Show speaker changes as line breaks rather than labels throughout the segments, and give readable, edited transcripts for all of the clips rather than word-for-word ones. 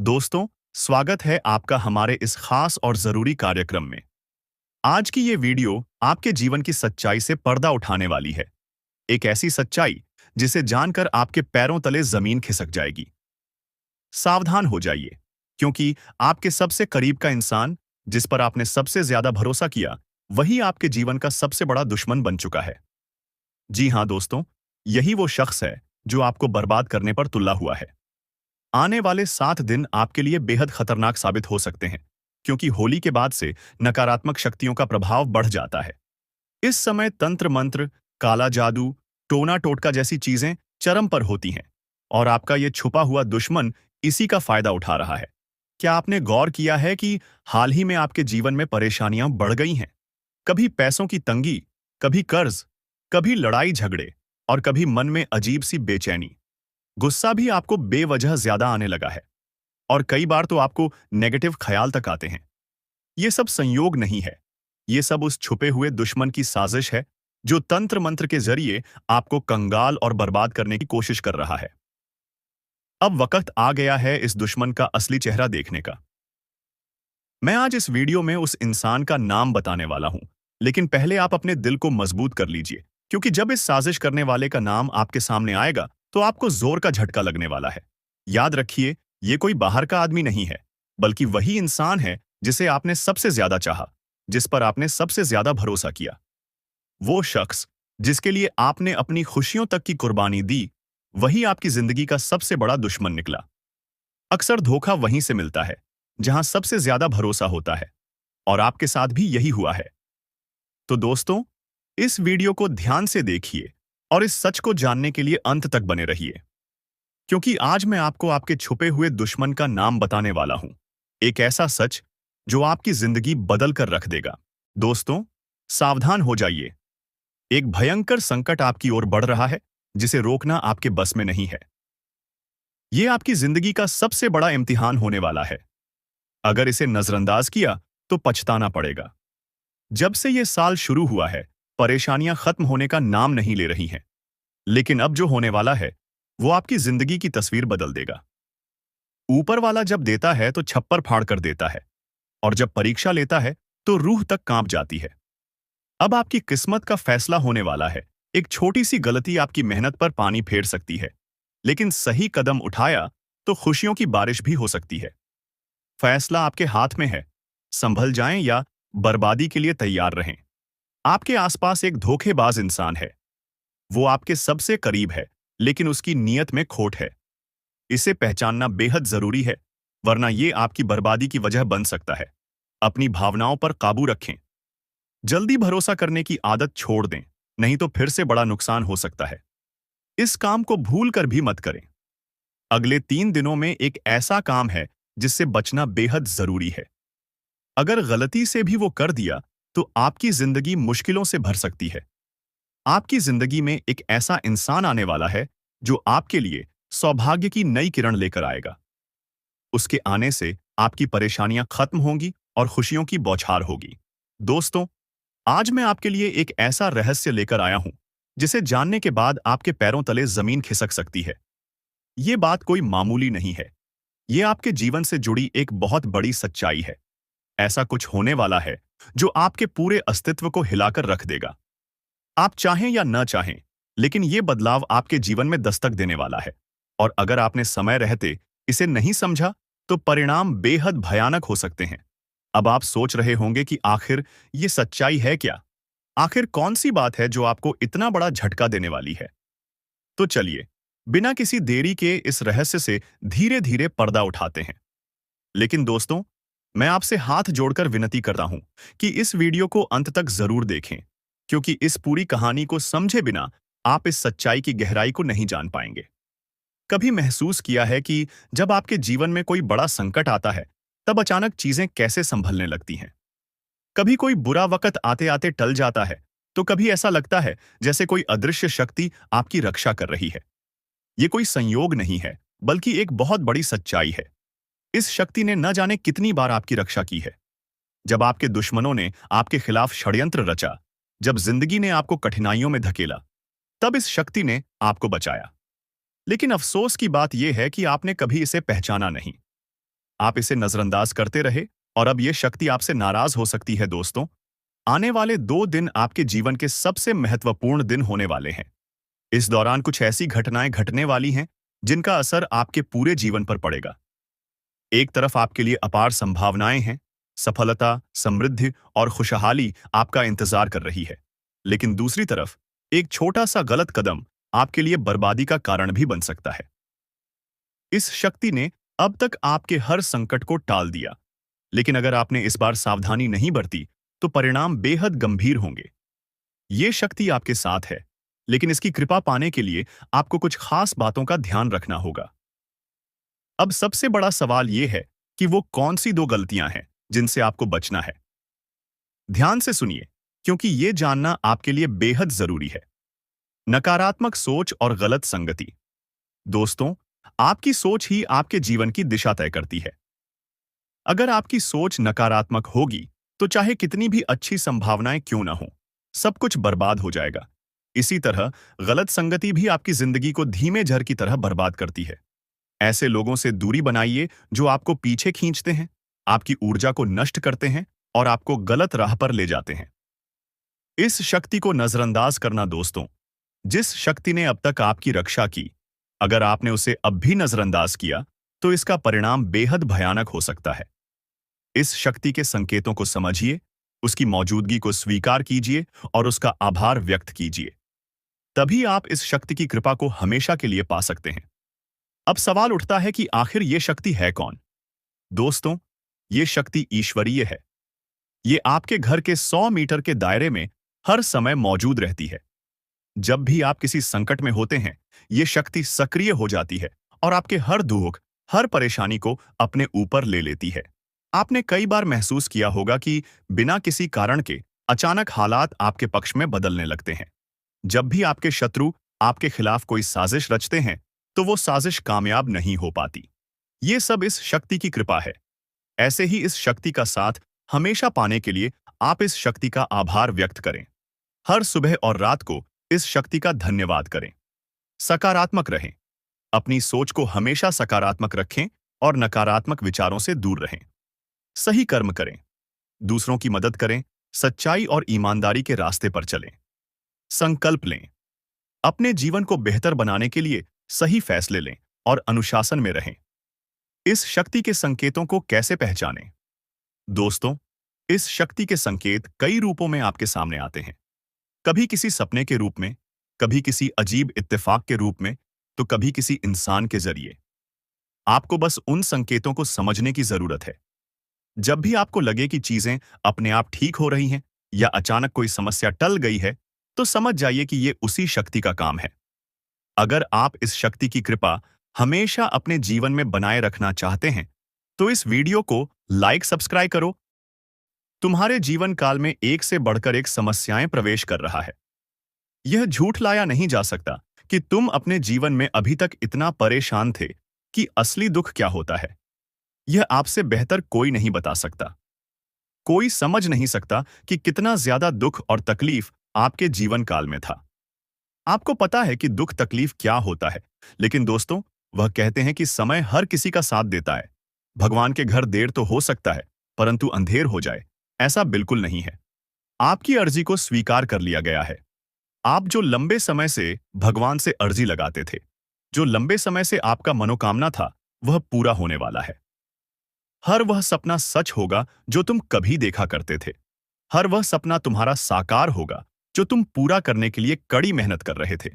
दोस्तों, स्वागत है आपका हमारे इस खास और जरूरी कार्यक्रम में। आज की ये वीडियो आपके जीवन की सच्चाई से पर्दा उठाने वाली है। एक ऐसी सच्चाई जिसे जानकर आपके पैरों तले जमीन खिसक जाएगी। सावधान हो जाइए, क्योंकि आपके सबसे करीब का इंसान, जिस पर आपने सबसे ज्यादा भरोसा किया, वही आपके जीवन का सबसे बड़ा दुश्मन बन चुका है। जी हाँ दोस्तों, यही वो शख्स है जो आपको बर्बाद करने पर तुला हुआ है। आने वाले 7 दिन आपके लिए बेहद खतरनाक साबित हो सकते हैं, क्योंकि होली के बाद से नकारात्मक शक्तियों का प्रभाव बढ़ जाता है। इस समय तंत्र मंत्र, काला जादू, टोना टोटका जैसी चीजें चरम पर होती हैं, और आपका ये छुपा हुआ दुश्मन इसी का फायदा उठा रहा है। क्या आपने गौर किया है कि हाल ही में आपके जीवन में परेशानियां बढ़ गई हैं? कभी पैसों की तंगी, कभी कर्ज, कभी लड़ाई झगड़े, और कभी मन में अजीब सी बेचैनी। गुस्सा भी आपको बेवजह ज्यादा आने लगा है, और कई बार तो आपको नेगेटिव ख्याल तक आते हैं। ये सब संयोग नहीं है, ये सब उस छुपे हुए दुश्मन की साजिश है, जो तंत्र मंत्र के जरिए आपको कंगाल और बर्बाद करने की कोशिश कर रहा है। अब वक्त आ गया है इस दुश्मन का असली चेहरा देखने का। मैं आज इस वीडियो में उस इंसान का नाम बताने वाला हूं, लेकिन पहले आप अपने दिल को मजबूत कर लीजिए, क्योंकि जब इस साजिश करने वाले का नाम आपके सामने आएगा तो आपको जोर का झटका लगने वाला है। याद रखिए, ये कोई बाहर का आदमी नहीं है, बल्कि वही इंसान है जिसे आपने सबसे ज्यादा चाहा, जिस पर आपने सबसे ज्यादा भरोसा किया। वो शख्स जिसके लिए आपने अपनी खुशियों तक की कुर्बानी दी, वही आपकी जिंदगी का सबसे बड़ा दुश्मन निकला। अक्सर धोखा वहीं से मिलता है जहां सबसे ज्यादा भरोसा होता है, और आपके साथ भी यही हुआ है। तो दोस्तों, इस वीडियो को ध्यान से देखिए और इस सच को जानने के लिए अंत तक बने रहिए, क्योंकि आज मैं आपको आपके छुपे हुए दुश्मन का नाम बताने वाला हूं। एक ऐसा सच जो आपकी जिंदगी बदल कर रख देगा। दोस्तों, सावधान हो जाइए। एक भयंकर संकट आपकी ओर बढ़ रहा है, जिसे रोकना आपके बस में नहीं है। यह आपकी जिंदगी का सबसे बड़ा इम्तिहान होने वाला है। अगर इसे नजरअंदाज किया तो पछताना पड़ेगा। जब से यह साल शुरू हुआ है, परेशानियां खत्म होने का नाम नहीं ले रही हैं। लेकिन अब जो होने वाला है, वो आपकी जिंदगी की तस्वीर बदल देगा। ऊपर वाला जब देता है तो छप्पर फाड़ कर देता है, और जब परीक्षा लेता है तो रूह तक कांप जाती है। अब आपकी किस्मत का फैसला होने वाला है। एक छोटी सी गलती आपकी मेहनत पर पानी फेर सकती है, लेकिन सही कदम उठाया तो खुशियों की बारिश भी हो सकती है। फैसला आपके हाथ में है। संभल जाएं या बर्बादी के लिए तैयार रहें। आपके आसपास एक धोखेबाज इंसान है। वो आपके सबसे करीब है, लेकिन उसकी नीयत में खोट है। इसे पहचानना बेहद जरूरी है, वरना ये आपकी बर्बादी की वजह बन सकता है। अपनी भावनाओं पर काबू रखें। जल्दी भरोसा करने की आदत छोड़ दें, नहीं तो फिर से बड़ा नुकसान हो सकता है। इस काम को भूल कर भी मत करें। अगले 3 दिनों में एक ऐसा काम है जिससे बचना बेहद जरूरी है। अगर गलती से भी वो कर दिया तो आपकी जिंदगी मुश्किलों से भर सकती है। आपकी जिंदगी में एक ऐसा इंसान आने वाला है जो आपके लिए सौभाग्य की नई किरण लेकर आएगा। उसके आने से आपकी परेशानियां खत्म होंगी और खुशियों की बौछार होगी। दोस्तों, आज मैं आपके लिए एक ऐसा रहस्य लेकर आया हूं जिसे जानने के बाद आपके पैरों तले जमीन खिसक सकती है। ये बात कोई मामूली नहीं है। ये आपके जीवन से जुड़ी एक बहुत बड़ी सच्चाई है। ऐसा कुछ होने वाला है जो आपके पूरे अस्तित्व को हिलाकर रख देगा। आप चाहें या न चाहें, लेकिन ये बदलाव आपके जीवन में दस्तक देने वाला है। और अगर आपने समय रहते इसे नहीं समझा, तो परिणाम बेहद भयानक हो सकते हैं। अब आप सोच रहे होंगे कि आखिर ये सच्चाई है क्या? आखिर कौन सी बात है जो आपको इतना बड़ा झटका देने वाली है? तो चलिए, बिना किसी देरी के इस रहस्य से धीरे धीरे पर्दा उठाते हैं। लेकिन दोस्तों, मैं आपसे हाथ जोड़कर विनती करता हूं कि इस वीडियो को अंत तक जरूर देखें, क्योंकि इस पूरी कहानी को समझे बिना आप इस सच्चाई की गहराई को नहीं जान पाएंगे। कभी महसूस किया है कि जब आपके जीवन में कोई बड़ा संकट आता है, तब अचानक चीजें कैसे संभलने लगती हैं? कभी कोई बुरा वक्त आते आते टल जाता है, तो कभी ऐसा लगता है जैसे कोई अदृश्य शक्ति आपकी रक्षा कर रही है। ये कोई संयोग नहीं है, बल्कि एक बहुत बड़ी सच्चाई है। इस शक्ति ने न जाने कितनी बार आपकी रक्षा की है। जब आपके दुश्मनों ने आपके खिलाफ षड्यंत्र रचा, जब जिंदगी ने आपको कठिनाइयों में धकेला, तब इस शक्ति ने आपको बचाया। लेकिन अफसोस की बात यह है कि आपने कभी इसे पहचाना नहीं। आप इसे नजरअंदाज करते रहे और अब ये शक्ति आपसे नाराज हो सकती है दोस्तों। आने वाले 2 दिन आपके जीवन के सबसे महत्वपूर्ण दिन होने वाले हैं। इस दौरान कुछ ऐसी घटनाएं घटने वाली हैं जिनका असर आपके पूरे जीवन पर पड़ेगा। एक तरफ आपके लिए अपार संभावनाएं हैं, सफलता, समृद्धि और खुशहाली आपका इंतजार कर रही है। लेकिन दूसरी तरफ एक छोटा सा गलत कदम आपके लिए बर्बादी का कारण भी बन सकता है। इस शक्ति ने अब तक आपके हर संकट को टाल दिया, लेकिन अगर आपने इस बार सावधानी नहीं बरती तो परिणाम बेहद गंभीर होंगे। ये शक्ति आपके साथ है, लेकिन इसकी कृपा पाने के लिए आपको कुछ खास बातों का ध्यान रखना होगा। अब सबसे बड़ा सवाल यह है कि वो कौन सी 2 गलतियां हैं जिनसे आपको बचना है। ध्यान से सुनिए, क्योंकि ये जानना आपके लिए बेहद जरूरी है। नकारात्मक सोच और गलत संगति। दोस्तों, आपकी सोच ही आपके जीवन की दिशा तय करती है। अगर आपकी सोच नकारात्मक होगी तो चाहे कितनी भी अच्छी संभावनाएं क्यों ना हो, सब कुछ बर्बाद हो जाएगा। इसी तरह गलत संगति भी आपकी जिंदगी को धीमे झर की तरह बर्बाद करती है। ऐसे लोगों से दूरी बनाइए जो आपको पीछे खींचते हैं, आपकी ऊर्जा को नष्ट करते हैं और आपको गलत राह पर ले जाते हैं। इस शक्ति को नजरअंदाज करना दोस्तों, जिस शक्ति ने अब तक आपकी रक्षा की, अगर आपने उसे अब भी नजरअंदाज किया तो इसका परिणाम बेहद भयानक हो सकता है। इस शक्ति के संकेतों को समझिए, उसकी मौजूदगी को स्वीकार कीजिए और उसका आभार व्यक्त कीजिए। तभी आप इस शक्ति की कृपा को हमेशा के लिए पा सकते हैं। अब सवाल उठता है कि आखिर ये शक्ति है कौन? दोस्तों, ये शक्ति ईश्वरीय है। ये आपके घर के 100 मीटर के दायरे में हर समय मौजूद रहती है। जब भी आप किसी संकट में होते हैं, ये शक्ति सक्रिय हो जाती है और आपके हर दुख, हर परेशानी को अपने ऊपर ले लेती है। आपने कई बार महसूस किया होगा कि बिना किसी कारण के अचानक हालात आपके पक्ष में बदलने लगते हैं। जब भी आपके शत्रु आपके खिलाफ कोई साजिश रचते हैं, तो वो साजिश कामयाब नहीं हो पाती। ये सब इस शक्ति की कृपा है। ऐसे ही इस शक्ति का साथ हमेशा पाने के लिए आप इस शक्ति का आभार व्यक्त करें। हर सुबह और रात को इस शक्ति का धन्यवाद करें। सकारात्मक रहें। अपनी सोच को हमेशा सकारात्मक रखें और नकारात्मक विचारों से दूर रहें। सही कर्म करें, दूसरों की मदद करें, सच्चाई और ईमानदारी के रास्ते पर चलें। संकल्प लें, अपने जीवन को बेहतर बनाने के लिए सही फैसले लें और अनुशासन में रहें। इस शक्ति के संकेतों को कैसे पहचानें? दोस्तों, इस शक्ति के संकेत कई रूपों में आपके सामने आते हैं। कभी किसी सपने के रूप में, कभी किसी अजीब इत्तेफाक के रूप में, तो कभी किसी इंसान के जरिए। आपको बस उन संकेतों को समझने की जरूरत है। जब भी आपको लगे कि चीजें अपने आप ठीक हो रही हैं या अचानक कोई समस्या टल गई है, तो समझ जाइए कि ये उसी शक्ति का काम है। अगर आप इस शक्ति की कृपा हमेशा अपने जीवन में बनाए रखना चाहते हैं, तो इस वीडियो को लाइक सब्सक्राइब करो। तुम्हारे जीवन काल में एक से बढ़कर एक समस्याएं प्रवेश कर रहा है। यह झूठ लाया नहीं जा सकता कि तुम अपने जीवन में अभी तक इतना परेशान थे कि असली दुख क्या होता है। यह आपसे बेहतर कोई नहीं बता सकता। कोई समझ नहीं सकता कि कितना ज्यादा दुख और तकलीफ आपके जीवन काल में था। आपको पता है कि दुख तकलीफ क्या होता है, लेकिन दोस्तों, वह कहते हैं कि समय हर किसी का साथ देता है। भगवान के घर देर तो हो सकता है, परंतु अंधेर हो जाए, ऐसा बिल्कुल नहीं है। आपकी अर्जी को स्वीकार कर लिया गया है। आप जो लंबे समय से भगवान से अर्जी लगाते थे, जो लंबे समय से आपका मनोकामना था, वह पूरा होने वाला है। हर वह सपना सच होगा जो तुम कभी देखा करते थे। हर वह सपना तुम्हारा साकार होगा जो तुम पूरा करने के लिए कड़ी मेहनत कर रहे थे।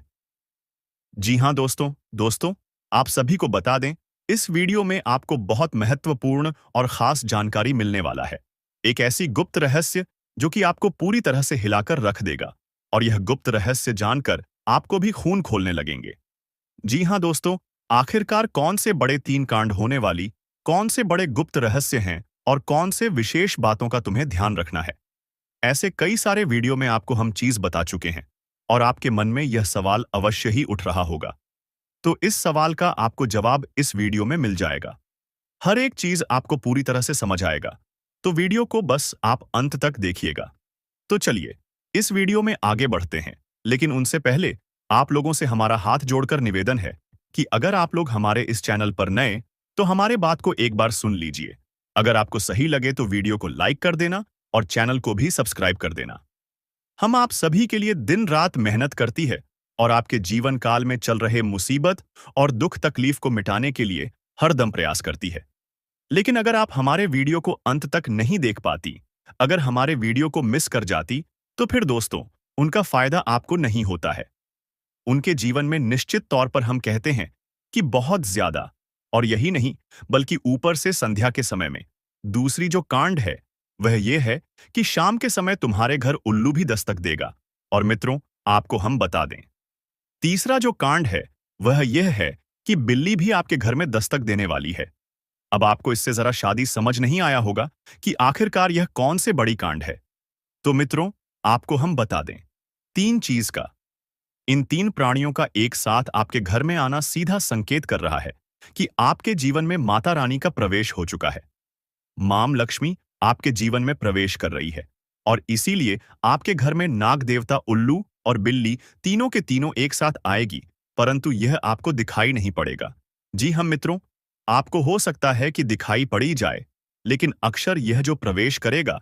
जी हां दोस्तों, आप सभी को बता दें, इस वीडियो में आपको बहुत महत्वपूर्ण और खास जानकारी मिलने वाला है। एक ऐसी गुप्त रहस्य जो कि आपको पूरी तरह से हिलाकर रख देगा, और यह गुप्त रहस्य जानकर आपको भी खून खोलने लगेंगे। जी हां दोस्तों, आखिरकार कौन से बड़े 3 कांड होने वाली, कौन से बड़े गुप्त रहस्य हैं और कौन से विशेष बातों का तुम्हें ध्यान रखना है। ऐसे कई सारे वीडियो में आपको हम चीज बता चुके हैं और आपके मन में यह सवाल अवश्य ही उठ रहा होगा। तो इस सवाल का आपको जवाब इस वीडियो में मिल जाएगा। हर एक चीज आपको पूरी तरह से समझ आएगा, तो वीडियो को बस आप अंत तक देखिएगा। तो चलिए इस वीडियो में आगे बढ़ते हैं, लेकिन उनसे पहले आप लोगों से हमारा हाथ जोड़कर निवेदन है कि अगर आप लोग हमारे इस चैनल पर नए तो हमारे बात को एक बार सुन लीजिए। अगर आपको सही लगे तो वीडियो को लाइक कर देना और चैनल को भी सब्सक्राइब कर देना। हम आप सभी के लिए दिन रात मेहनत करती है और आपके जीवन काल में चल रहे मुसीबत और दुख तकलीफ को मिटाने के लिए हरदम प्रयास करती है। लेकिन अगर आप हमारे वीडियो को अंत तक नहीं देख पाती, अगर हमारे वीडियो को मिस कर जाती, तो फिर दोस्तों, उनका फायदा आपको नहीं होता है। उनके जीवन में निश्चित तौर पर हम कहते हैं कि बहुत ज्यादा, और यही नहीं बल्कि ऊपर से संध्या के समय में दूसरी जो कांड है वह यह है कि शाम के समय तुम्हारे घर उल्लू भी दस्तक देगा। और मित्रों, आपको हम बता दें, तीसरा जो कांड है वह यह है कि बिल्ली भी आपके घर में दस्तक देने वाली है। अब आपको इससे जरा शादी समझ नहीं आया होगा कि आखिरकार यह कौन से बड़ी कांड है। तो मित्रों, आपको हम बता दें, तीन चीज का, इन तीन प्राणियों का एक साथ आपके घर में आना सीधा संकेत कर रहा है कि आपके जीवन में माता रानी का प्रवेश हो चुका है। मां लक्ष्मी आपके जीवन में प्रवेश कर रही है और इसीलिए आपके घर में नाग देवता उल्लू और बिल्ली तीनों के तीनों एक साथ आएगी, परंतु यह आपको दिखाई नहीं पड़ेगा। जी हम मित्रों, आपको हो सकता है कि दिखाई पड़ी जाए, लेकिन अक्सर यह जो प्रवेश करेगा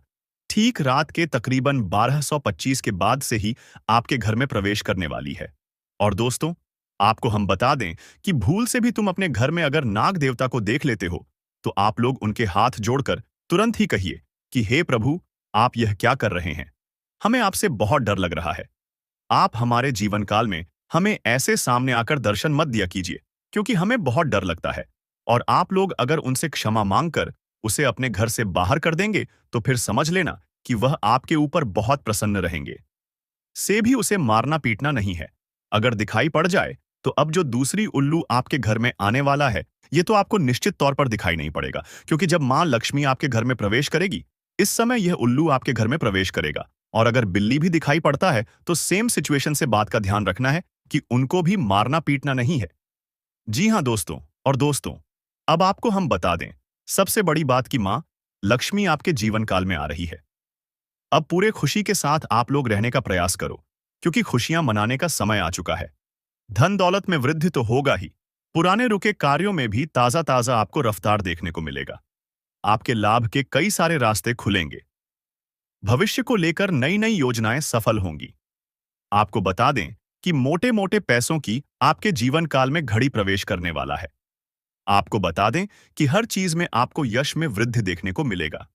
ठीक रात के तकरीबन 1225 के बाद से ही आपके घर में प्रवेश करने वाली है। और दोस्तों, आपको हम बता दें कि भूल से भी तुम अपने घर में अगर नाग देवता को देख लेते हो, तो आप लोग उनके हाथ जोड़कर तुरंत ही कहिए कि हे प्रभु, आप यह क्या कर रहे हैं? हमें आपसे बहुत डर लग रहा है। आप हमारे जीवन काल में हमें ऐसे सामने आकर दर्शन मत दिया कीजिए, क्योंकि हमें बहुत डर लगता है। और आप लोग अगर उनसे क्षमा मांगकर उसे अपने घर से बाहर कर देंगे, तो फिर समझ लेना कि वह आपके ऊपर बहुत प्रसन्न रहेंगे। से भी उसे मारना पीटना नहीं है। अगर दिखाई पड़ जाए, तो अब जो दूसरी उल्लू आपके घर में आने वाला है, ये तो आपको निश्चित तौर पर दिखाई नहीं पड़ेगा, क्योंकि जब मां लक्ष्मी आपके घर में प्रवेश करेगी, इस समय यह उल्लू आपके घर में प्रवेश करेगा। और अगर बिल्ली भी दिखाई पड़ता है, तो सेम सिचुएशन से बात का ध्यान रखना है कि उनको भी मारना पीटना नहीं है। जी हाँ दोस्तों, और दोस्तों, अब आपको हम बता दें सबसे बड़ी बात कि मां लक्ष्मी आपके जीवन काल में आ रही है। अब पूरे खुशी के साथ आप लोग रहने का प्रयास करो, क्योंकि खुशियां मनाने का समय आ चुका है। धन दौलत में वृद्धि तो होगा ही, पुराने रुके कार्यों में भी ताजा ताजा आपको रफ्तार देखने को मिलेगा। आपके लाभ के कई सारे रास्ते खुलेंगे। भविष्य को लेकर नई नई योजनाएं सफल होंगी। आपको बता दें कि मोटे मोटे पैसों की आपके जीवन काल में घड़ी प्रवेश करने वाला है। आपको बता दें कि हर चीज में आपको यश में वृद्धि देखने को मिलेगा।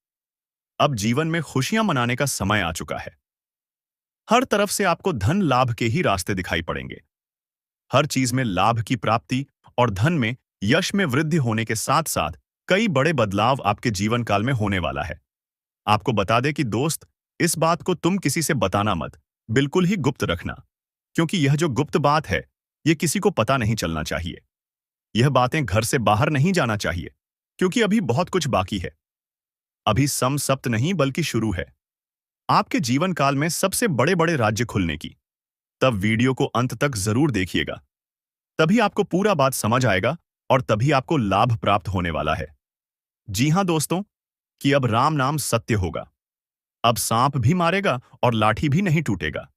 अब जीवन में खुशियां मनाने का समय आ चुका है। हर तरफ से आपको धन लाभ के ही रास्ते दिखाई पड़ेंगे। हर चीज में लाभ की प्राप्ति और धन में यश में वृद्धि होने के साथ साथ कई बड़े बदलाव आपके जीवन काल में होने वाला है। आपको बता दें कि दोस्त, इस बात को तुम किसी से बताना मत, बिल्कुल ही गुप्त रखना, क्योंकि यह जो गुप्त बात है, यह किसी को पता नहीं चलना चाहिए। यह बातें घर से बाहर नहीं जाना चाहिए, क्योंकि अभी बहुत कुछ बाकी है। अभी सम सप्त नहीं बल्कि शुरू है आपके जीवन काल में सबसे बड़े बड़े राज्य खुलने की। तब वीडियो को अंत तक जरूर देखिएगा, तभी आपको पूरा बात समझ आएगा और तभी आपको लाभ प्राप्त होने वाला है। जी हां दोस्तों, कि अब राम नाम सत्य होगा। अब सांप भी मारेगा और लाठी भी नहीं टूटेगा।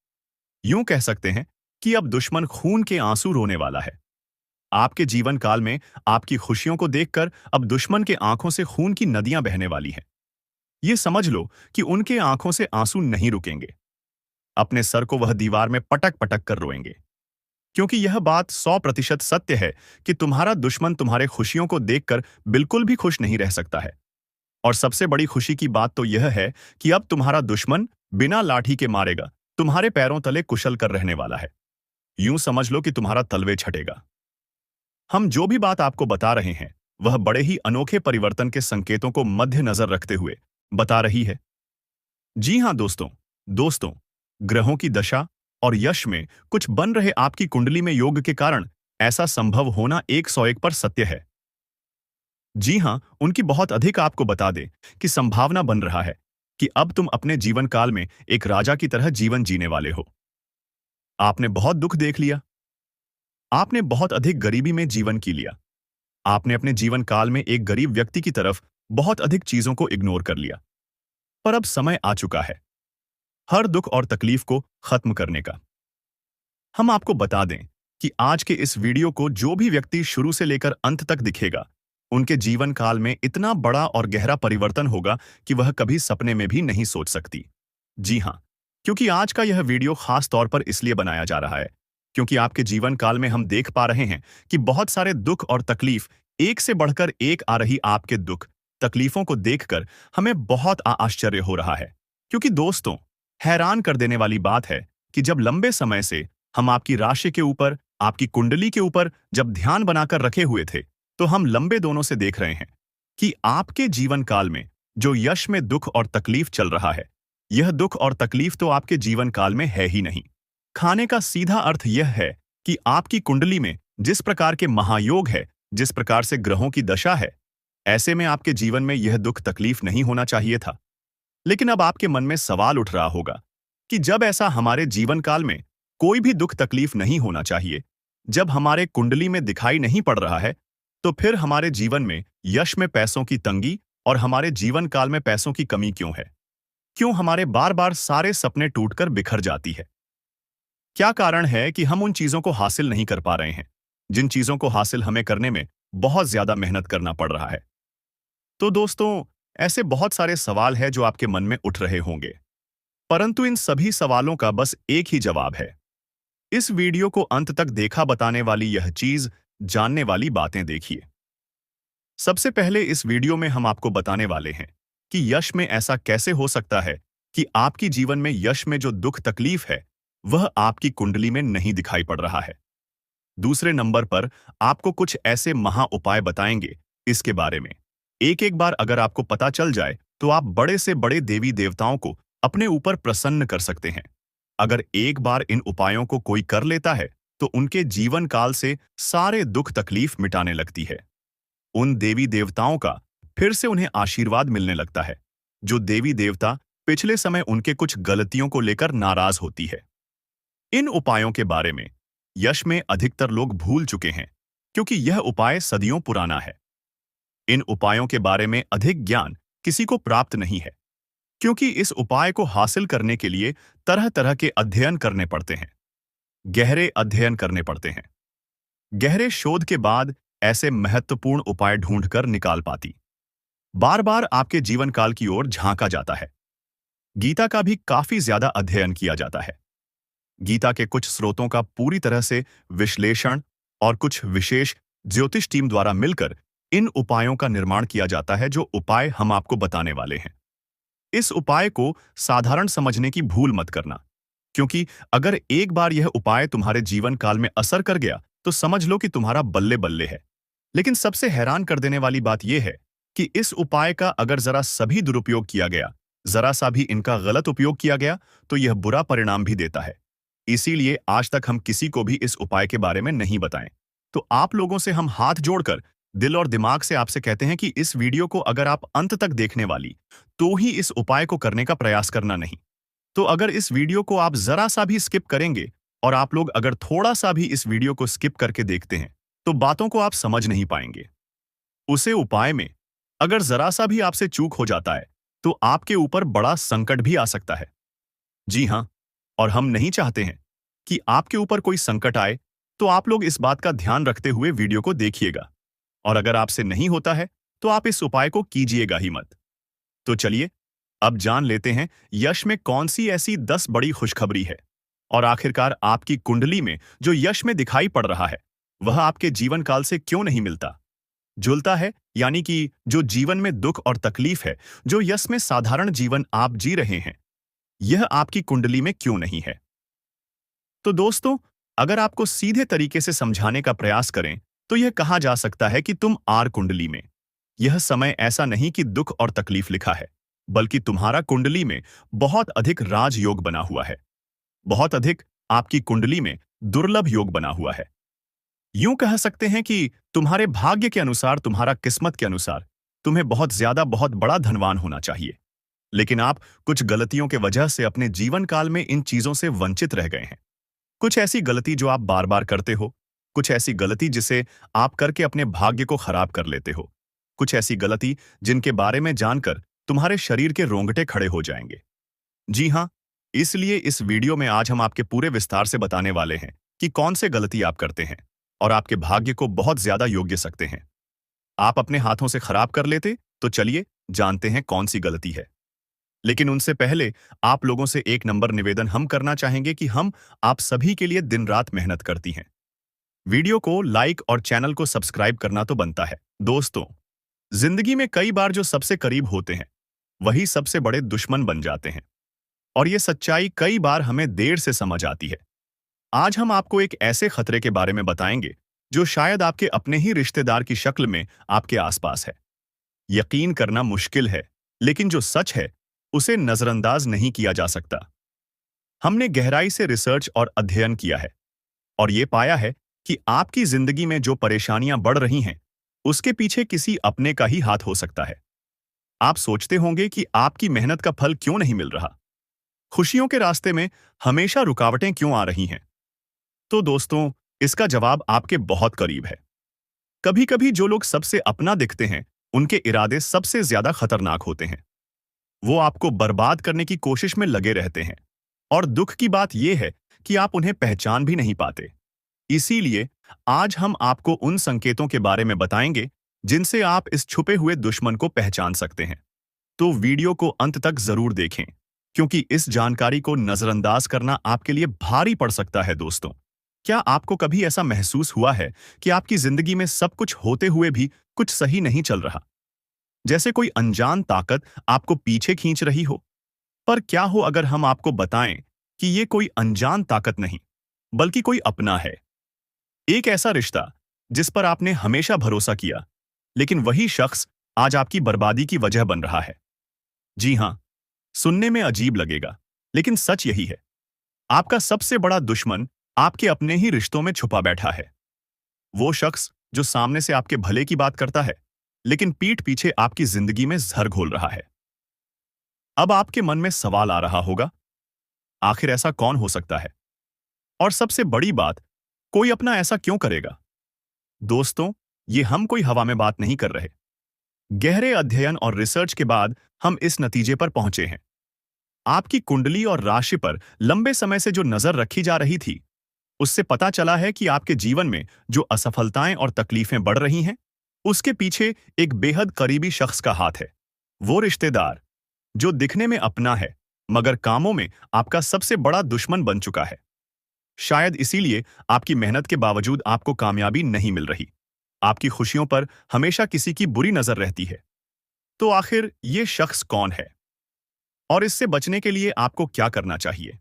यूं कह सकते हैं कि अब दुश्मन खून के आंसू रोने वाला है। आपके जीवन काल में आपकी खुशियों को देखकर अब दुश्मन के आंखों से खून की नदियां बहने वाली हैं। ये समझ लो कि उनके आंखों से आंसू नहीं रुकेंगे। अपने सर को वह दीवार में पटक पटक कर रोएंगे, क्योंकि यह बात 100% सत्य है कि तुम्हारा दुश्मन तुम्हारे खुशियों को देखकर बिल्कुल भी खुश नहीं रह सकता है। और सबसे बड़ी खुशी की बात तो यह है कि अब तुम्हारा दुश्मन बिना लाठी के मारेगा तुम्हारे पैरों तले कुशल कर रहने वाला है। यूं समझ लो कि तुम्हारा तलवे छटेगा। हम जो भी बात आपको बता रहे हैं, वह बड़े ही अनोखे परिवर्तन के संकेतों को मद्देनजर रखते हुए बता रही है। जी हां दोस्तों, दोस्तों, ग्रहों की दशा और यश में कुछ बन रहे आपकी कुंडली में योग के कारण ऐसा संभव होना 101 पर सत्य है। जी हां, उनकी बहुत अधिक आपको बता दे कि संभावना बन रहा है कि अब तुम अपने जीवन काल में एक राजा की तरह जीवन जीने वाले हो। आपने बहुत दुख देख लिया, आपने बहुत अधिक गरीबी में जीवन की लिया, आपने अपने जीवन काल में एक गरीब व्यक्ति की तरफ बहुत अधिक चीजों को इग्नोर कर लिया। पर अब समय आ चुका है हर दुख और तकलीफ को खत्म करने का। हम आपको बता दें कि आज के इस वीडियो को जो भी व्यक्ति शुरू से लेकर अंत तक दिखेगा, उनके जीवन काल में इतना बड़ा और गहरा परिवर्तन होगा कि वह कभी सपने में भी नहीं सोच सकती। जी हाँ, क्योंकि आज का यह वीडियो खास तौर पर इसलिए बनाया जा रहा है क्योंकि आपके जीवन काल में हम देख पा रहे हैं कि बहुत सारे दुख और तकलीफ एक से बढ़कर एक आ रही। आपके दुख तकलीफों को देखकर हमें बहुत आश्चर्य हो रहा है, क्योंकि दोस्तों, हैरान कर देने वाली बात है कि जब लंबे समय से हम आपकी राशि के ऊपर, आपकी कुंडली के ऊपर जब ध्यान बनाकर रखे हुए थे, तो हम लंबे दोनों से देख रहे हैं कि आपके जीवन काल में जो यश में दुख और तकलीफ चल रहा है, यह दुख और तकलीफ तो आपके जीवन काल में है ही नहीं। खाने का सीधा अर्थ यह है कि आपकी कुंडली में जिस प्रकार के महायोग है, जिस प्रकार से ग्रहों की दशा है, ऐसे में आपके जीवन में यह दुख तकलीफ नहीं होना चाहिए था। लेकिन अब आपके मन में सवाल उठ रहा होगा कि जब ऐसा हमारे जीवन काल में कोई भी दुख तकलीफ नहीं होना चाहिए, जब हमारे कुंडली में दिखाई नहीं पड़ रहा है, तो फिर हमारे जीवन में यश में पैसों की तंगी और हमारे जीवन काल में पैसों की कमी क्यों है? क्यों हमारे बार बार सारे सपने टूटकर बिखर जाती है? क्या कारण है कि हम उन चीजों को हासिल नहीं कर पा रहे हैं जिन चीजों को हासिल हमें करने में बहुत ज्यादा मेहनत करना पड़ रहा है? तो दोस्तों, ऐसे बहुत सारे सवाल हैं जो आपके मन में उठ रहे होंगे, परंतु इन सभी सवालों का बस एक ही जवाब है। इस वीडियो को अंत तक देखा बताने वाली यह चीज, जानने वाली बातें देखिए। सबसे पहले इस वीडियो में हम आपको बताने वाले हैं कि यश में ऐसा कैसे हो सकता है कि आपकी जीवन में यश में जो दुख तकलीफ है, वह आपकी कुंडली में नहीं दिखाई पड़ रहा है। दूसरे नंबर पर आपको कुछ ऐसे महा उपाय बताएंगे इसके बारे में। एक एक बार अगर आपको पता चल जाए तो आप बड़े से बड़े देवी देवताओं को अपने ऊपर प्रसन्न कर सकते हैं। अगर एक बार इन उपायों को कोई कर लेता है तो उनके जीवन काल से सारे दुख तकलीफ मिटाने लगती है। उन देवी देवताओं का फिर से उन्हें आशीर्वाद मिलने लगता है, जो देवी देवता पिछले समय उनके कुछ गलतियों को लेकर नाराज होती है। इन उपायों के बारे में यश में अधिकतर लोग भूल चुके हैं, क्योंकि यह उपाय सदियों पुराना है। इन उपायों के बारे में अधिक ज्ञान किसी को प्राप्त नहीं है, क्योंकि इस उपाय को हासिल करने के लिए तरह तरह के अध्ययन करने पड़ते हैं, गहरे अध्ययन करने पड़ते हैं। गहरे शोध के बाद ऐसे महत्वपूर्ण उपाय ढूंढकर निकाल पाती। बार बार आपके जीवन काल की ओर झांका जाता है। गीता का भी काफी ज्यादा अध्ययन किया जाता है। गीता के कुछ स्रोतों का पूरी तरह से विश्लेषण और कुछ विशेष ज्योतिष टीम द्वारा मिलकर इन उपायों का निर्माण किया जाता है, जो उपाय हम आपको बताने वाले हैं। इस उपाय को साधारण समझने की भूल मत करना, क्योंकि अगर एक बार यह उपाय तुम्हारे जीवन काल में असर कर गया तो समझ लो कि तुम्हारा बल्ले बल्ले है। लेकिन सबसे हैरान कर देने वाली बात यह है कि इस उपाय का अगर जरा सभी दुरुपयोग किया गया, जरा सा भी इनका गलत उपयोग किया गया, तो यह बुरा परिणाम भी देता है। इसीलिए आज तक हम किसी को भी इस उपाय के बारे में नहीं बताएं। तो आप लोगों से हम हाथ जोड़कर दिल और दिमाग से आपसे कहते हैं कि इस वीडियो को अगर आप अंत तक देखने वाली, तो ही इस उपाय को करने का प्रयास करना, नहीं तो अगर इस वीडियो को आप जरा सा भी स्किप करेंगे, और आप लोग अगर थोड़ा सा भी इस वीडियो को स्किप करके देखते हैं, तो बातों को आप समझ नहीं पाएंगे। उसे उपाय में अगर जरा सा भी आपसे चूक हो जाता है तो आपके ऊपर बड़ा संकट भी आ सकता है। जी हाँ, और हम नहीं चाहते हैं कि आपके ऊपर कोई संकट आए, तो आप लोग इस बात का ध्यान रखते हुए वीडियो को देखिएगा। और अगर आपसे नहीं होता है तो आप इस उपाय को कीजिएगा ही मत। तो चलिए अब जान लेते हैं यश में कौन सी ऐसी 10 बड़ी खुशखबरी है, और आखिरकार आपकी कुंडली में जो यश में दिखाई पड़ रहा है, वह आपके जीवन काल से क्यों नहीं मिलता जुलता है, यानी कि जो जीवन में दुख और तकलीफ है, जो यश में साधारण जीवन आप जी रहे हैं, यह आपकी कुंडली में क्यों नहीं है। तो दोस्तों, अगर आपको सीधे तरीके से समझाने का प्रयास करें तो यह कहा जा सकता है कि तुम आर कुंडली में, यह समय ऐसा नहीं कि दुख और तकलीफ लिखा है, बल्कि तुम्हारा कुंडली में बहुत अधिक राजयोग बना हुआ है। बहुत अधिक आपकी कुंडली में दुर्लभ योग बना हुआ है। यूं कह सकते हैं कि तुम्हारे भाग्य के अनुसार, तुम्हारा किस्मत के अनुसार तुम्हें बहुत ज्यादा, बहुत बड़ा धनवान होना चाहिए, लेकिन आप कुछ गलतियों के वजह से अपने जीवन काल में इन चीजों से वंचित रह गए हैं। कुछ ऐसी गलती जो आप बार बार करते हो, कुछ ऐसी गलती जिसे आप करके अपने भाग्य को खराब कर लेते हो, कुछ ऐसी गलती जिनके बारे में जानकर तुम्हारे शरीर के रोंगटे खड़े हो जाएंगे। जी हाँ, इसलिए इस वीडियो में आज हम आपके पूरे विस्तार से बताने वाले हैं कि कौन से गलती आप करते हैं और आपके भाग्य को बहुत ज्यादा योग्य सकते हैं। आप अपने हाथों से खराब कर लेते, तो चलिए जानते हैं कौन सी गलती है। लेकिन उनसे पहले आप लोगों से एक नंबर निवेदन हम करना चाहेंगे कि हम आप सभी के लिए दिन रात मेहनत करती हैं। वीडियो को लाइक और चैनल को सब्सक्राइब करना तो बनता है। दोस्तों, जिंदगी में कई बार जो सबसे करीब होते हैं वही सबसे बड़े दुश्मन बन जाते हैं, और ये सच्चाई कई बार हमें देर से समझ आती है। आज हम आपको एक ऐसे खतरे के बारे में बताएंगे जो शायद आपके अपने ही रिश्तेदार की शक्ल में आपके आसपास है। यकीन करना मुश्किल है, लेकिन जो सच है उसे नजरअंदाज नहीं किया जा सकता। हमने गहराई से रिसर्च और अध्ययन किया है और ये पाया है कि आपकी जिंदगी में जो परेशानियां बढ़ रही हैं, उसके पीछे किसी अपने का ही हाथ हो सकता है। आप सोचते होंगे कि आपकी मेहनत का फल क्यों नहीं मिल रहा, खुशियों के रास्ते में हमेशा रुकावटें क्यों आ रही हैं। तो दोस्तों, इसका जवाब आपके बहुत करीब है। कभी कभी जो लोग सबसे अपना दिखते हैं, उनके इरादे सबसे ज्यादा खतरनाक होते हैं। वो आपको बर्बाद करने की कोशिश में लगे रहते हैं, और दुख की बात यह है कि आप उन्हें पहचान भी नहीं पाते। इसीलिए आज हम आपको उन संकेतों के बारे में बताएंगे जिनसे आप इस छुपे हुए दुश्मन को पहचान सकते हैं। तो वीडियो को अंत तक जरूर देखें, क्योंकि इस जानकारी को नजरअंदाज करना आपके लिए भारी पड़ सकता है। दोस्तों, क्या आपको कभी ऐसा महसूस हुआ है कि आपकी जिंदगी में सब कुछ होते हुए भी कुछ सही नहीं चल रहा, जैसे कोई अनजान ताकत आपको पीछे खींच रही हो? पर क्या हो अगर हम आपको बताएं कि ये कोई अनजान ताकत नहीं, बल्कि कोई अपना है। एक ऐसा रिश्ता जिस पर आपने हमेशा भरोसा किया, लेकिन वही शख्स आज आपकी बर्बादी की वजह बन रहा है। जी हां, सुनने में अजीब लगेगा, लेकिन सच यही है। आपका सबसे बड़ा दुश्मन आपके अपने ही रिश्तों में छुपा बैठा है। वो शख्स जो सामने से आपके भले की बात करता है, लेकिन पीठ पीछे आपकी जिंदगी में जहर घोल रहा है। अब आपके मन में सवाल आ रहा होगा, आखिर ऐसा कौन हो सकता है? और सबसे बड़ी बात, कोई अपना ऐसा क्यों करेगा? दोस्तों, ये हम कोई हवा में बात नहीं कर रहे। गहरे अध्ययन और रिसर्च के बाद हम इस नतीजे पर पहुंचे हैं। आपकी कुंडली और राशि पर लंबे समय से जो नजर रखी जा रही थी, उससे पता चला है कि आपके जीवन में जो असफलताएं और तकलीफें बढ़ रही हैं, उसके पीछे एक बेहद करीबी शख्स का हाथ है। वो रिश्तेदार जो दिखने में अपना है, मगर कामों में आपका सबसे बड़ा दुश्मन बन चुका है। शायद इसीलिए आपकी मेहनत के बावजूद आपको कामयाबी नहीं मिल रही। आपकी खुशियों पर हमेशा किसी की बुरी नजर रहती है। तो आखिर ये शख्स कौन है, और इससे बचने के लिए आपको क्या करना चाहिए?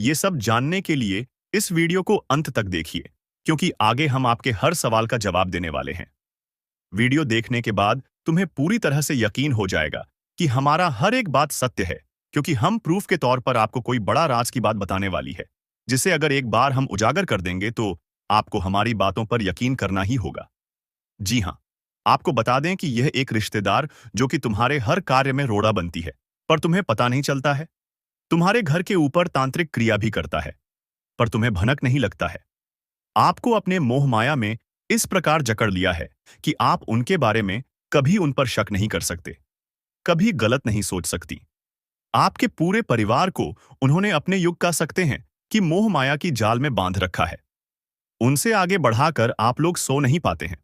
ये सब जानने के लिए इस वीडियो को अंत तक देखिए, क्योंकि आगे हम आपके हर सवाल का जवाब देने वाले हैं। वीडियो देखने के बाद तुम्हें पूरी तरह से यकीन हो जाएगा कि हमारा हर एक बात सत्य है, क्योंकि हम प्रूफ के तौर पर आपको कोई बड़ा राज की बात बताने वाली है, जिसे अगर एक बार हम उजागर कर देंगे तो आपको हमारी बातों पर यकीन करना ही होगा। जी हाँ, आपको बता दें कि यह एक रिश्तेदार जो कि तुम्हारे हर कार्य में रोड़ा बनती है, पर तुम्हें पता नहीं चलता है। तुम्हारे घर के ऊपर तांत्रिक क्रिया भी करता है, पर तुम्हें भनक नहीं लगता है। आपको अपने मोह माया में इस प्रकार जकड़ लिया है कि आप उनके बारे में कभी उन पर शक नहीं कर सकते, कभी गलत नहीं सोच सकती। आपके पूरे परिवार को उन्होंने अपने युग कह सकते हैं कि मोह माया की जाल में बांध रखा है। उनसे आगे बढ़ाकर आप लोग सो नहीं पाते हैं,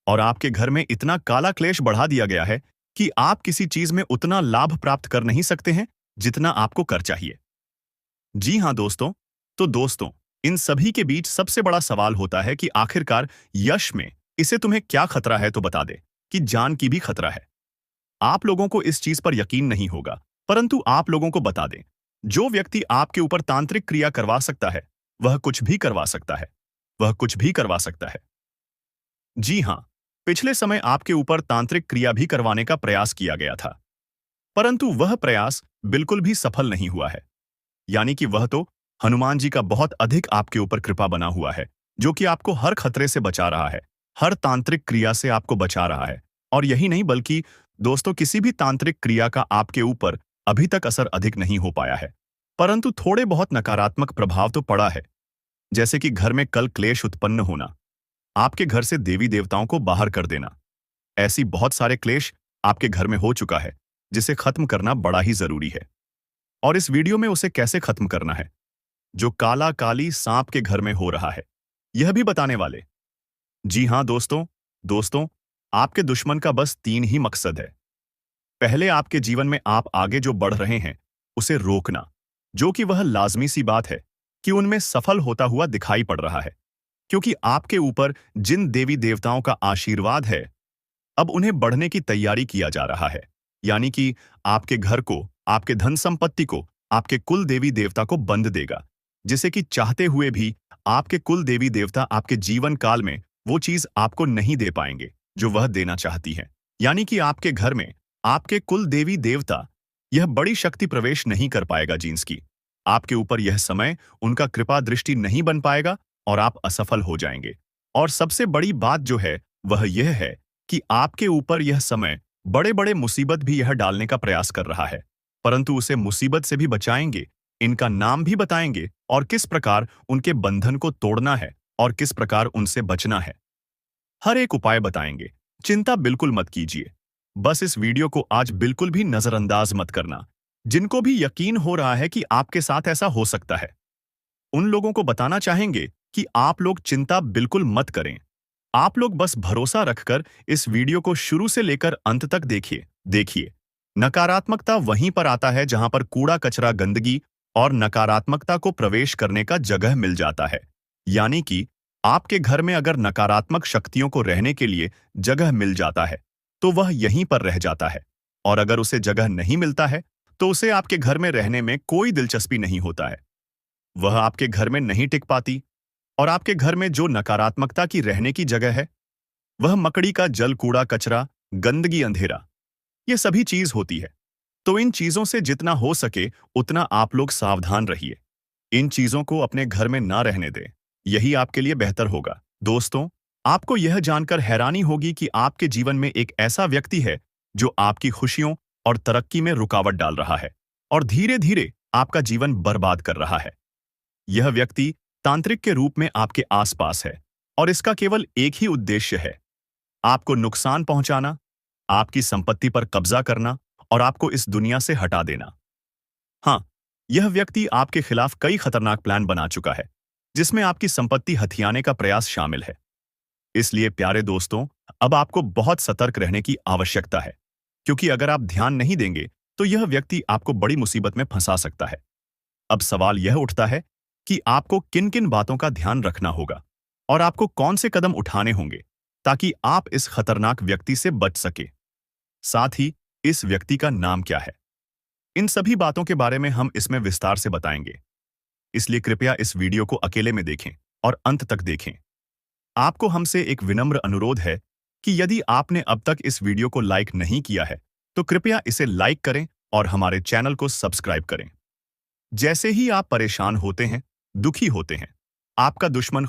और आपके घर में इतना काला क्लेश बढ़ा दिया गया है कि आप किसी चीज में उतना लाभ प्राप्त कर नहीं सकते हैं जितना आपको कर चाहिए। जी हां दोस्तों, तो दोस्तों, इन सभी के बीच सबसे बड़ा सवाल होता है कि आखिरकार यश में इसे तुम्हें क्या खतरा है? तो बता दे कि जान की भी खतरा है। आप लोगों को इस चीज पर यकीन नहीं होगा, परंतु आप लोगों को बता दें, जो व्यक्ति आपके ऊपर तांत्रिक क्रिया करवा सकता है, वह कुछ भी करवा सकता है। वह कुछ भी करवा सकता है। जी हां, पिछले समय आपके ऊपर तांत्रिक क्रिया भी करवाने का प्रयास किया गया था, परंतु वह प्रयास बिल्कुल भी सफल नहीं हुआ है। यानी कि वह तो हनुमान जी का बहुत अधिक आपके ऊपर कृपा बना हुआ है, जो कि आपको हर खतरे से बचा रहा है, हर तांत्रिक क्रिया से आपको बचा रहा है। और यही नहीं, बल्कि दोस्तों, किसी भी तांत्रिक क्रिया का आपके ऊपर अभी तक असर अधिक नहीं हो पाया है, परंतु थोड़े बहुत नकारात्मक प्रभाव तो पड़ा है। जैसे कि घर में कल क्लेश उत्पन्न होना, आपके घर से देवी देवताओं को बाहर कर देना। ऐसी बहुत सारे क्लेश आपके घर में हो चुका है, जिसे खत्म करना बड़ा ही जरूरी है। और इस वीडियो में उसे कैसे खत्म करना है, जो काला काली सांप के घर में हो रहा है, यह भी बताने वाले। जी हां दोस्तों, आपके दुश्मन का बस 3 ही मकसद है। पहले, आपके जीवन में आप आगे जो बढ़ रहे हैं, उसे रोकना, जो कि वह लाज़मी सी बात है कि उनमें सफल होता हुआ दिखाई पड़ रहा है। क्योंकि आपके ऊपर जिन देवी देवताओं का आशीर्वाद है, अब उन्हें बढ़ने की तैयारी किया जा रहा है। यानी कि आपके घर को, आपके धन संपत्ति को, आपके कुल देवी देवता को बंद देगा, जिसे कि चाहते हुए भी आपके कुल देवी देवता आपके जीवन काल में वो चीज आपको नहीं दे पाएंगे जो वह देना चाहती है। यानी कि आपके घर में आपके कुल देवी देवता यह बड़ी शक्ति प्रवेश नहीं कर पाएगा जींस की। आपके ऊपर यह समय उनका कृपा दृष्टि नहीं बन पाएगा और आप असफल हो जाएंगे। और सबसे बड़ी बात जो है वह यह है कि आपके ऊपर यह समय बड़े बड़े मुसीबत भी यह डालने का प्रयास कर रहा है, परंतु उसे मुसीबत से भी बचाएंगे, इनका नाम भी बताएंगे और किस प्रकार उनके बंधन को तोड़ना है और किस प्रकार उनसे बचना है। हर एक उपाय बताएंगे। चिंता बिल्कुल मत कीजिए। बस इस वीडियो को आज बिल्कुल भी नजरअंदाज मत करना। जिनको भी यकीन हो रहा है कि आपके साथ ऐसा हो सकता है, उन लोगों को बताना चाहेंगे कि आप लोग चिंता बिल्कुल मत करें। आप लोग बस भरोसा रखकर इस वीडियो को शुरू से लेकर अंत तक देखिए। नकारात्मकता वहीं पर आता है जहां पर कूड़ा कचरा गंदगी और नकारात्मकता को प्रवेश करने का जगह मिल जाता है। यानी कि आपके घर में अगर नकारात्मक शक्तियों को रहने के लिए जगह मिल जाता है, तो वह यहीं पर रह जाता है। और अगर उसे जगह नहीं मिलता है, तो उसे आपके घर में रहने में कोई दिलचस्पी नहीं होता है। वह आपके घर में नहीं टिक पाती। और आपके घर में जो नकारात्मकता की रहने की जगह है, वह मकड़ी का जल, कूड़ा कचरा, गंदगी, अंधेरा, ये सभी चीज होती है। तो इन चीजों से जितना हो सके उतना आप लोग सावधान रहिए। इन चीजों को अपने घर में ना रहने दें। यही आपके लिए बेहतर होगा। दोस्तों, आपको यह जानकर हैरानी होगी कि आपके जीवन में एक ऐसा व्यक्ति है जो आपकी खुशियों और तरक्की में रुकावट डाल रहा है और धीरे धीरे आपका जीवन बर्बाद कर रहा है। यह व्यक्ति तांत्रिक के रूप में आपके आसपास है और इसका केवल एक ही उद्देश्य है, आपको नुकसान पहुंचाना, आपकी संपत्ति पर कब्जा करना और आपको इस दुनिया से हटा देना। हाँ, यह व्यक्ति आपके खिलाफ कई खतरनाक प्लान बना चुका है, जिसमें आपकी संपत्ति हथियाने का प्रयास शामिल है। इसलिए प्यारे दोस्तों, अब आपको बहुत सतर्क रहने की आवश्यकता है, क्योंकि अगर आप ध्यान नहीं देंगे तो यह व्यक्ति आपको बड़ी मुसीबत में फंसा सकता है। अब सवाल यह उठता है कि आपको किन किन बातों का ध्यान रखना होगा और आपको कौन से कदम उठाने होंगे ताकि आप इस खतरनाक व्यक्ति से बच सके। साथ ही इस व्यक्ति का नाम क्या है, इन सभी बातों के बारे में हम इसमें विस्तार से बताएंगे। इसलिए कृपया इस वीडियो को अकेले में देखें और अंत तक देखें। आपको हमसे एक विनम्र अनुरोध है कि यदि आपने अब तक इस वीडियो को लाइक नहीं किया है तो कृपया इसे लाइक करें और हमारे चैनल को सब्सक्राइब करें। जैसे ही आप परेशान होते हैं, दुखी होते हैं, आपका दुश्मन